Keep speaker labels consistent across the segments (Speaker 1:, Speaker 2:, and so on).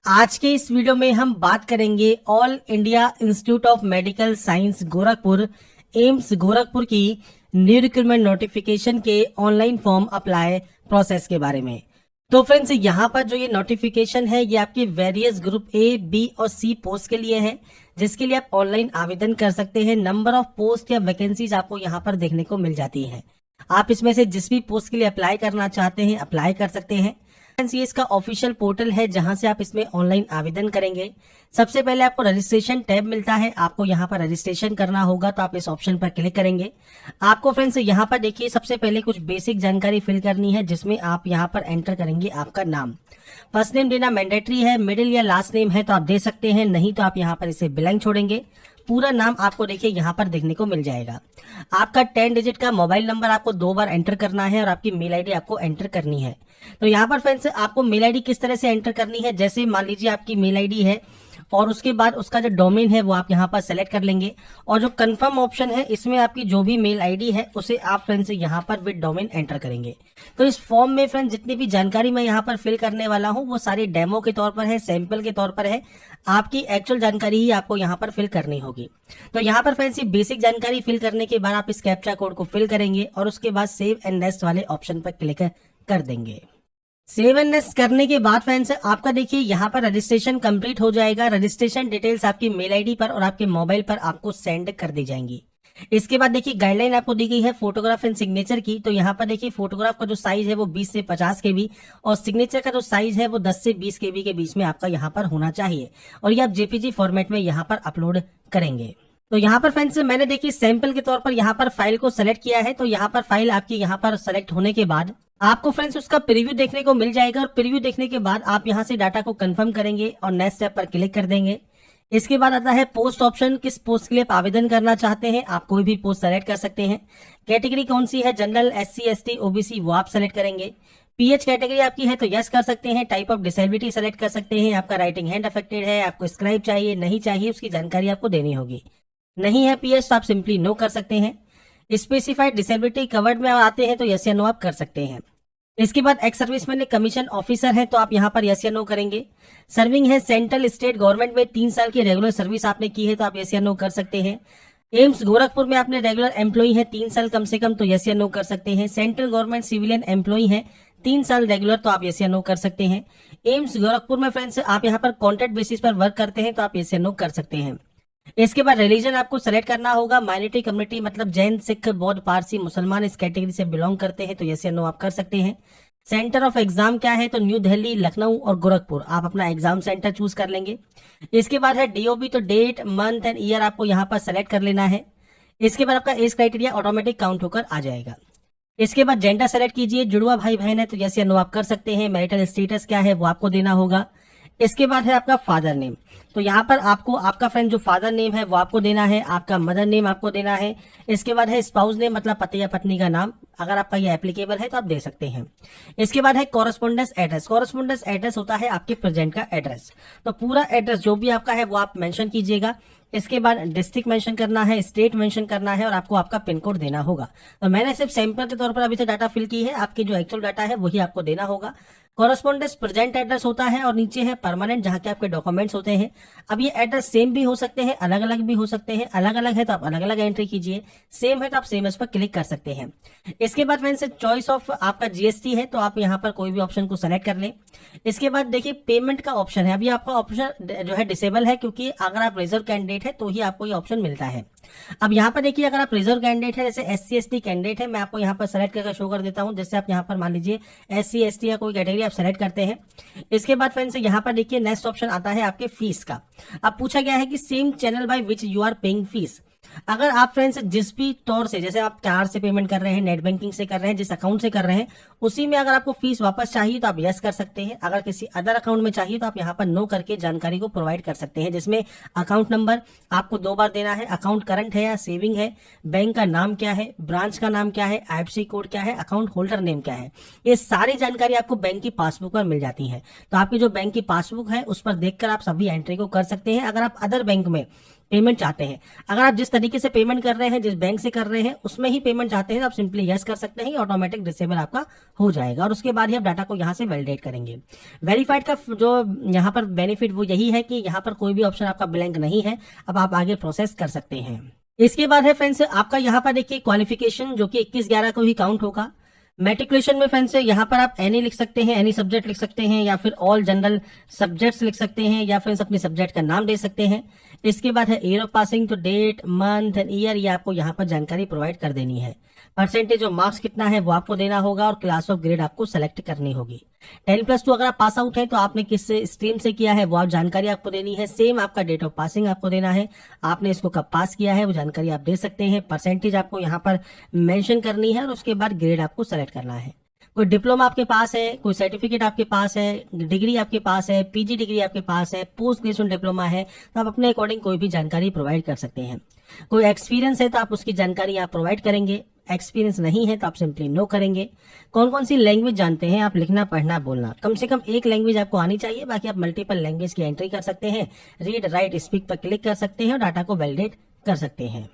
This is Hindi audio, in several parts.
Speaker 1: आज के इस वीडियो में हम बात करेंगे all India institute of medical science Gorakhpur AIIMS Gorakhpur की न्यू रिक्रूटमेंट नोटिफिकेशन के ऑनलाइन फॉर्म अप्लाई प्रोसेस के बारे में। तो फ्रेंड्स, यहाँ पर जो ये नोटिफिकेशन है ये आपके वेरियस ग्रुप ए, बी और सी पोस्ट के लिए है, जिसके लिए आप ऑनलाइन आवेदन कर सकते हैं। नंबर ऑफ पोस्ट या वैकेंसीज आपको यहाँ पर देखने को मिल जाती है। आप इसमें से जिस भी पोस्ट के लिए अप्लाई करना चाहते हैं अप्लाई कर सकते हैं। ये इसका ऑफिशियल पोर्टल है जहां से आप इसमें ऑनलाइन आवेदन करेंगे। सबसे पहले आपको रजिस्ट्रेशन टैब मिलता है, आपको यहां पर रजिस्ट्रेशन करना होगा, तो आप इस ऑप्शन पर क्लिक करेंगे। आपको फ्रेंड्स यहां पर देखिए सबसे पहले कुछ बेसिक जानकारी फिल करनी है, जिसमें आप यहां पर एंटर करेंगे आपका नाम। फर्स्ट नेम देना मैंडेटरी है, मिडिल या लास्ट नेम है तो आप दे सकते हैं, नहीं तो आप यहां पर इसे ब्लैंक छोड़ेंगे। पूरा नाम आपको देखिए यहाँ पर देखने को मिल जाएगा। आपका 10 डिजिट का मोबाइल नंबर आपको 2 बार एंटर करना है और आपकी मेल आईडी आपको एंटर करनी है। तो यहाँ पर फ्रेंड्स आपको मेल आईडी किस तरह से एंटर करनी है, जैसे मान लीजिए आपकी मेल आईडी है और उसके बाद उसका जो डोमेन है वो आप यहाँ पर सेलेक्ट कर लेंगे, और जो कंफर्म ऑप्शन है इसमें आपकी जो भी मेल आईडी है उसे आप फ्रेंड्स यहाँ पर विद डोमेन एंटर करेंगे। तो इस फॉर्म में फ्रेंड्स जितनी भी जानकारी मैं यहाँ पर फिल करने वाला हूँ वो सारी डेमो के तौर पर है, सैंपल के तौर पर है। आपकी एक्चुअल जानकारी ही आपको यहाँ पर फिल करनी होगी। तो यहाँ पर फ्रेंड्स ये बेसिक जानकारी फिल करने के बाद आप इस कैप्चा कोड को फिल करेंगे और उसके बाद सेव एंड नेक्स्ट वाले ऑप्शन पर क्लिक कर देंगे। सेव एंड नेक्स्ट करने के बाद फ्रेंड्स आपका देखिए यहाँ पर रजिस्ट्रेशन कंप्लीट हो जाएगा। रजिस्ट्रेशन डिटेल्स आपकी मेल आईडी पर और आपके मोबाइल पर आपको सेंड कर दी जाएंगी। इसके बाद देखिए गाइडलाइन आपको दी गई है फोटोग्राफ एंड सिग्नेचर की। तो यहाँ पर देखिए फोटोग्राफ का जो साइज है वो 20 से 50 केबी और सिग्नेचर का जो साइज है वो 10 से 20 केबी के बीच में आपका यहाँ पर होना चाहिए, और ये आप जेपीजी फॉर्मेट में यहाँ पर अपलोड करेंगे। तो यहाँ पर फ्रेंड्स मैंने देखिए सैंपल के तौर पर यहाँ पर फाइल को सेलेक्ट किया है। तो यहाँ पर फाइल आपकी यहाँ पर सेलेक्ट होने के बाद आपको फ्रेंड्स उसका प्रीव्यू देखने को मिल जाएगा, और प्रीव्यू देखने के बाद आप यहाँ से डाटा को कंफर्म करेंगे और नेक्स्ट स्टेप पर क्लिक कर देंगे। इसके बाद आता है पोस्ट ऑप्शन। किस पोस्ट के लिए आप आवेदन करना चाहते हैं, आप कोई भी पोस्ट सेलेक्ट कर सकते हैं। कैटेगरी कौन सी है, जनरल, SC ST OBC, वो आप सेलेक्ट करेंगे। PH कैटेगरी आपकी है तो यस कर सकते हैं। टाइप ऑफ डिसेबिलिटी सेलेक्ट कर सकते हैं। आपका राइटिंग हैंड अफेक्टेड है, आपको स्क्राइब चाहिए, नहीं चाहिए, उसकी जानकारी आपको देनी होगी। नहीं है PH तो आप सिंपली नो कर सकते हैं। स्पेसिफाइड डिसेबिलिटी कवर्ड में आते हैं तो यस या नो आप कर सकते हैं। इसके बाद एक्स सर्विसमैन कमीशन ऑफिसर है तो आप यहाँ पर यस या नो करेंगे। सर्विंग है सेंट्रल स्टेट गवर्नमेंट में 3 साल की रेगुलर सर्विस आपने की है तो आप यस या नो कर सकते हैं। एम्स गोरखपुर में आपने रेगुलर एम्प्लॉई है 3 साल कम से कम तो यस या नो कर सकते हैं। सेंट्रल गवर्नमेंट सिविलियन एम्प्लॉई है 3 साल रेगुलर तो आप यस या नो कर सकते हैं। एम्स गोरखपुर में फ्रेंड्स आप यहाँ पर कॉन्ट्रैक्ट बेसिस पर वर्क करते हैं तो आप यस या नो कर सकते हैं। इसके बाद रिलीजन आपको सेलेक्ट करना होगा। माइनॉरिटी कम्युनिटी मतलब जैन, सिख, बौद्ध, पारसी, मुसलमान इस कैटेगरी से बिलोंग करते हैं तो यस या नो आप कर सकते हैं। सेंटर ऑफ एग्जाम क्या है, तो न्यू दिल्ली, लखनऊ और गोरखपुर आप अपना एग्जाम सेंटर चूज कर लेंगे। इसके बाद है DOB, तो डेट, मंथ एंड ईयर आपको यहाँ पर सेलेक्ट कर लेना है। इसके बाद आपका एज क्राइटेरिया ऑटोमेटिक काउंट होकर आ जाएगा। इसके बाद जेंडर सेलेक्ट कीजिए, जुड़वा भाई बहन है तो यस या नो आप कर सकते हैं। मैरिटल स्टेटस क्या है वो आपको देना होगा। इसके बाद है आपका फादर नेम, तो यहाँ पर आपको आपका फ्रेंड जो फादर नेम है वो आपको देना है, आपका मदर नेम आपको देना है। इसके बाद है स्पाउस नेम मतलब पति या पत्नी का नाम, अगर आपका ये एप्लीकेबल है तो आप दे सकते हैं। इसके बाद है कॉरेस्पोंडेंस एड्रेस। कॉरेस्पोंडेंस एड्रेस होता है आपके प्रेजेंट का एड्रेस, तो पूरा एड्रेस जो भी आपका है वो आप मेंशन कीजिएगा। इसके बाद डिस्ट्रिक्ट मेंशन करना है, स्टेट मेंशन करना है और आपको आपका पिन कोड देना होगा। तो मैंने सिर्फ सैंपल के तौर पर अभी तक डाटा फिल की है, आपकी जो एक्चुअल डाटा है वही आपको देना होगा। कॉरेस्पोंडेंस प्रेजेंट एड्रेस होता है और नीचे है परमानेंट जहां के आपके डॉक्यूमेंट्स होते हैं। अब ये एड्रेस सेम भी हो सकते हैं, अलग अलग भी हो सकते हैं। अलग अलग है तो आप अलग अलग एंट्री कीजिए, सेम है तो आप सेम इस पर क्लिक कर सकते हैं। इसके बाद फ्रेंड्स चॉइस ऑफ आपका GST है तो आप यहाँ पर कोई भी ऑप्शन को सेलेक्ट कर लें। इसके बाद देखिए पेमेंट का ऑप्शन है, अभी आपका ऑप्शन जो है डिसेबल है क्योंकि अगर आप रिजर्व कैंडिडेट है तो ही आपको ये ऑप्शन मिलता है। अब यहाँ पर देखिए अगर आप रिजर्व कैंडिडेट है, जैसे SC ST कैंडिडेट है, मैं आपको यहाँ पर सेलेक्ट करके शो कर देता हूँ। जैसे आप यहाँ पर मान लीजिए SC ST या कोई कैटेगरी आप सेलेक्ट करते हैं। इसके बाद फ्रेंड्स यहाँ पर देखिए नेक्स्ट ऑप्शन आता है आपके फीस का। अब पूछा गया है कि same channel by which you are paying fees. अगर आप फ्रेंड्स जिस भी तौर से, जैसे आप कार्ड से पेमेंट कर रहे हैं, नेट बैंकिंग से कर रहे हैं, जिस अकाउंट से कर रहे हैं उसी में अगर आपको फीस वापस चाहिए तो आप यस कर सकते हैं। अगर किसी अदर अकाउंट में चाहिए तो आप यहाँ पर नो करके जानकारी को प्रोवाइड कर सकते हैं, जिसमें अकाउंट नंबर आपको 2 बार देना है, अकाउंट करंट है या सेविंग है, बैंक का नाम क्या है, ब्रांच का नाम क्या है, IFSC कोड क्या है, अकाउंट होल्डर नेम क्या है, ये सारी जानकारी आपको बैंक की पासबुक पर मिल जाती है। तो आपकी जो बैंक की पासबुक है उस पर देखकर आप सभी एंट्री को कर सकते हैं। अगर आप अदर बैंक में पेमेंट चाहते हैं। अगर आप जिस तरीके से पेमेंट कर रहे हैं, जिस बैंक से कर रहे हैं, उसमें ही पेमेंट चाहते हैं तो आप सिंपली यस कर सकते हैं, ऑटोमेटिक डिसेबल आपका हो जाएगा और उसके बाद ही आप डाटा को यहाँ से वैलिडेट करेंगे। वेरीफाइड का जो यहाँ पर बेनिफिट वो यही है कि यहाँ पर कोई भी ऑप्शन आपका ब्लैंक नहीं है, अब आप आगे प्रोसेस कर सकते हैं। इसके बाद है फ्रेंड्स आपका यहाँ पर देखिए क्वालिफिकेशन, जो कि 21/11 को ही काउंट होगा। मैट्रिकुलेशन में फ्रेंड्स यहाँ पर आप एनी लिख सकते हैं, एनी सब्जेक्ट लिख सकते हैं, या फिर ऑल जनरल सब्जेक्ट्स लिख सकते हैं, या फिर अपने सब्जेक्ट का नाम दे सकते हैं। इसके बाद है ईयर ऑफ पासिंग, तो डेट, मंथ एंड ईयर ये आपको यहाँ पर जानकारी प्रोवाइड कर देनी है। परसेंटेज और मार्क्स कितना है वो आपको देना होगा और क्लास ऑफ ग्रेड आपको सेलेक्ट करनी होगी। 10+2 अगर आप पास आउट है तो आपने किस स्ट्रीम से किया है वो आप जानकारी आपको देनी है। सेम आपका डेट ऑफ पासिंग आपको देना है, आपने इसको कब पास किया है वो जानकारी आप दे सकते हैं। परसेंटेज आपको यहाँ पर मेंशन करनी है और उसके बाद ग्रेड आपको सेलेक्ट करना है। कोई डिप्लोमा आपके पास है, कोई सर्टिफिकेट आपके पास है, डिग्री आपके पास है, पीजी डिग्री आपके पास है, पोस्ट ग्रेजुएशन डिप्लोमा है, तो आप अपने अकॉर्डिंग कोई भी जानकारी प्रोवाइड कर सकते हैं। कोई एक्सपीरियंस है तो आप उसकी जानकारी आप प्रोवाइड करेंगे, एक्सपीरियंस नहीं है तो आप सिंपली नो करेंगे। कौन कौन सी लैंग्वेज जानते हैं आप, लिखना पढ़ना बोलना, कम से कम एक लैंग्वेज आपको आनी चाहिए, बाकी आप मल्टीपल लैंग्वेज की एंट्री कर सकते हैं। रीड राइट स्पीक पर क्लिक कर सकते हैं और डाटा को वैलिडेट कर सकते हैं।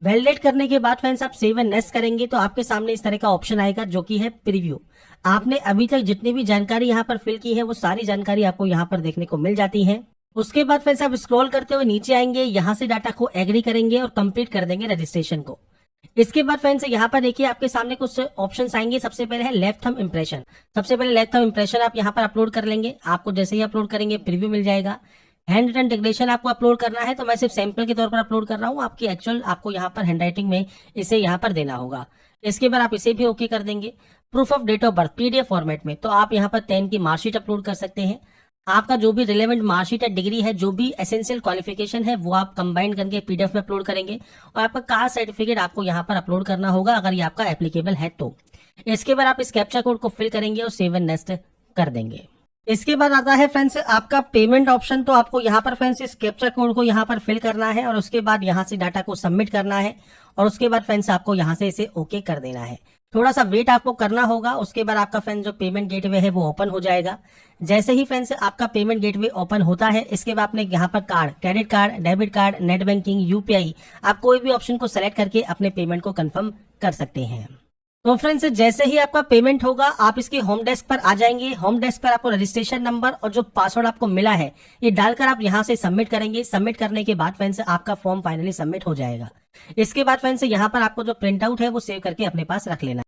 Speaker 1: वैलिडेट करने के बाद फ्रेंड्स आप सेव एंड नेक्स्ट करेंगे तो आपके सामने इस तरह का ऑप्शन आएगा जो कि है प्रीव्यू। आपने अभी तक जितनी भी जानकारी यहाँ पर फिल की है वो सारी जानकारी आपको यहाँ पर देखने को मिल जाती है। उसके बाद फ्रेंड्स आप स्क्रॉल करते हुए नीचे आएंगे, यहाँ से डाटा को एग्री करेंगे और कंप्लीट कर देंगे रजिस्ट्रेशन को। इसके बाद फ्रेंड्स यहाँ पर देखिए आपके सामने कुछ ऑप्शंस आएंगे। सबसे पहले है लेफ्ट थंब इंप्रेशन। सबसे पहले लेफ्ट थंब इंप्रेशन आप यहाँ पर अपलोड कर लेंगे। आपको जैसे ही अपलोड करेंगे प्रीव्यू मिल जाएगा। हैंड रिटन डिक्लेरेशन आपको अपलोड करना है, तो मैं सिर्फ सैंपल के तौर पर अपलोड कर रहा हूँ, आपकी एक्चुअल आपको यहाँ पर हैंडराइटिंग में इसे यहाँ पर देना होगा। इसके बाद आप इसे भी ओके कर देंगे। Proof of date of birth PDF format में, तो आप यहाँ पर 10 की मार्कशीट अपलोड कर सकते हैं। आपका जो भी रिलेवेंट मार्कशीट है, डिग्री है, जो भी एसेंशियल क्वालिफिकेशन है वो आप कंबाइन करके पीडीएफ में अपलोड करेंगे और आपका कास्ट सर्टिफिकेट आपको यहाँ पर अपलोड करना होगा अगर ये आपका एप्लीकेबल है तो। इसके बाद आप इस कैप्चा कोड को फिल करेंगे और सेव एंड नेक्स्ट कर देंगे। इसके बाद आता है फ्रेंड्स आपका पेमेंट ऑप्शन। तो आपको यहाँ पर फ्रेंड्स इस कैप्चा कोड को यहाँ पर फिल करना है और उसके बाद यहाँ से डाटा को सबमिट करना है और उसके बाद फ्रेंड्स आपको यहाँ से इसे ओके कर देना है। थोड़ा सा वेट आपको करना होगा। उसके बाद आपका फ्रेंड्स जो पेमेंट गेटवे है वो ओपन हो जाएगा। जैसे ही फ्रेंड्स आपका पेमेंट गेटवे ओपन होता है, इसके बाद आपने यहाँ पर card, credit card, debit card, net banking, UPI, आप कोई भी ऑप्शन को सेलेक्ट करके अपने पेमेंट को कंफर्म कर सकते हैं। तो फ्रेंड्स जैसे ही आपका पेमेंट होगा आप इसके होम डेस्क पर आ जाएंगे। होम डेस्क पर आपको रजिस्ट्रेशन नंबर और जो पासवर्ड आपको मिला है ये डालकर आप यहाँ से सबमिट करेंगे। सबमिट करने के बाद फ्रेंड्स आपका फॉर्म फाइनली सबमिट हो जाएगा। इसके बाद फ्रेंड्स यहाँ पर आपको जो प्रिंट आउट है वो सेव करके अपने पास रख लेना है।